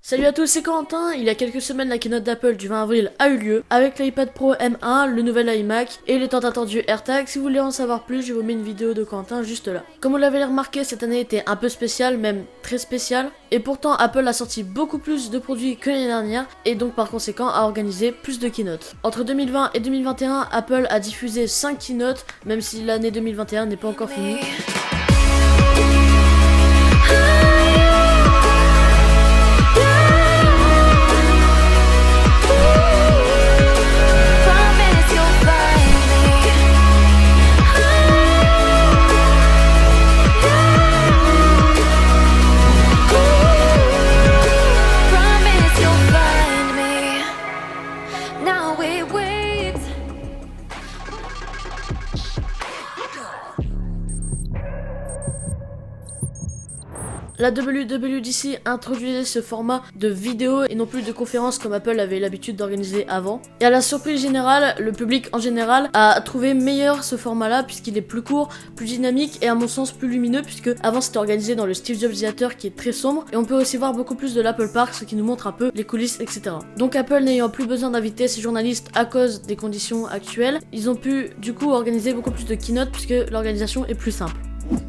Salut à tous, c'est Quentin. Il y a quelques semaines, la keynote d'Apple du 20 avril a eu lieu avec l'iPad Pro M1, le nouvel iMac et les tant attendus AirTags. Si vous voulez en savoir plus, je vous mets une vidéo de Quentin juste là. Comme vous l'avez remarqué, cette année était un peu spéciale, même très spéciale. Et pourtant, Apple a sorti beaucoup plus de produits que l'année dernière et donc par conséquent a organisé plus de keynotes. Entre 2020 et 2021, Apple a diffusé 5 keynotes, même si l'année 2021 n'est pas encore finie. La WWDC introduisait ce format de vidéo et non plus de conférence comme Apple avait l'habitude d'organiser avant. Et à la surprise générale, le public en général a trouvé meilleur ce format-là puisqu'il est plus court, plus dynamique et à mon sens plus lumineux puisque avant c'était organisé dans le Steve Jobs Theater qui est très sombre et on peut aussi voir beaucoup plus de l'Apple Park, ce qui nous montre un peu les coulisses, etc. Donc Apple n'ayant plus besoin d'inviter ses journalistes à cause des conditions actuelles, ils ont pu du coup organiser beaucoup plus de keynotes puisque l'organisation est plus simple.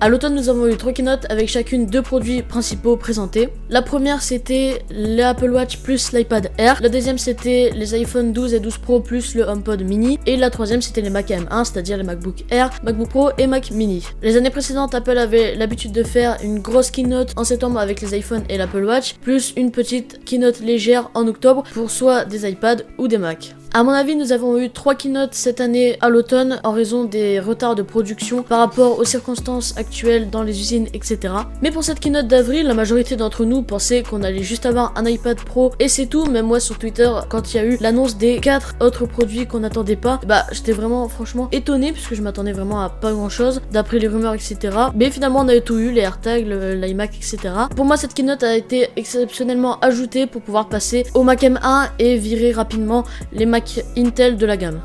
À l'automne, nous avons eu 3 keynotes avec chacune 2 produits principaux présentés. La première, c'était l'Apple Watch plus l'iPad Air. La deuxième, c'était les iPhone 12 et 12 Pro plus le HomePod Mini. Et la troisième, c'était les Mac M1, c'est-à-dire les MacBook Air, MacBook Pro et Mac Mini. Les années précédentes, Apple avait l'habitude de faire une grosse keynote en septembre avec les iPhones et l'Apple Watch, plus une petite keynote légère en octobre pour soit des iPads ou des Macs. À mon avis, nous avons eu 3 keynotes cette année à l'automne en raison des retards de production par rapport aux circonstances actuelles dans les usines, etc. Mais pour cette keynote d'avril, la majorité d'entre nous pensaient qu'on allait juste avoir un iPad Pro et c'est tout. Même moi sur Twitter, quand il y a eu l'annonce des 4 autres produits qu'on n'attendait pas, j'étais vraiment franchement étonné puisque je m'attendais vraiment à pas grand chose d'après les rumeurs, etc. Mais finalement, on avait tout eu, les AirTags, l'iMac, etc. Pour moi, cette keynote a été exceptionnellement ajoutée pour pouvoir passer au Mac M1 et virer rapidement les Mac Intel de la gamme.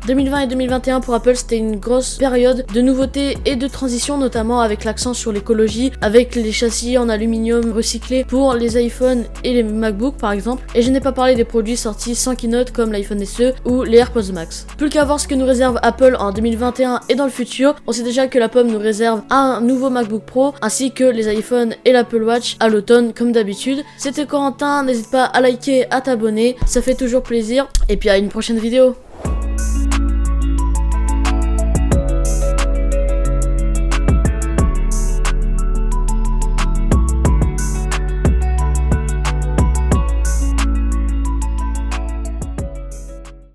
2020 et 2021 pour Apple, c'était une grosse période de nouveautés et de transition, notamment avec l'accent sur l'écologie, avec les châssis en aluminium recyclés pour les iPhones et les MacBooks par exemple. Et je n'ai pas parlé des produits sortis sans keynote comme l'iPhone SE ou les AirPods Max. Plus qu'à voir ce que nous réserve Apple en 2021 et dans le futur, on sait déjà que la pomme nous réserve un nouveau MacBook Pro ainsi que les iPhones et l'Apple Watch à l'automne comme d'habitude. C'était Corentin, n'hésite pas à liker, à t'abonner, ça fait toujours plaisir et puis à une prochaine vidéo.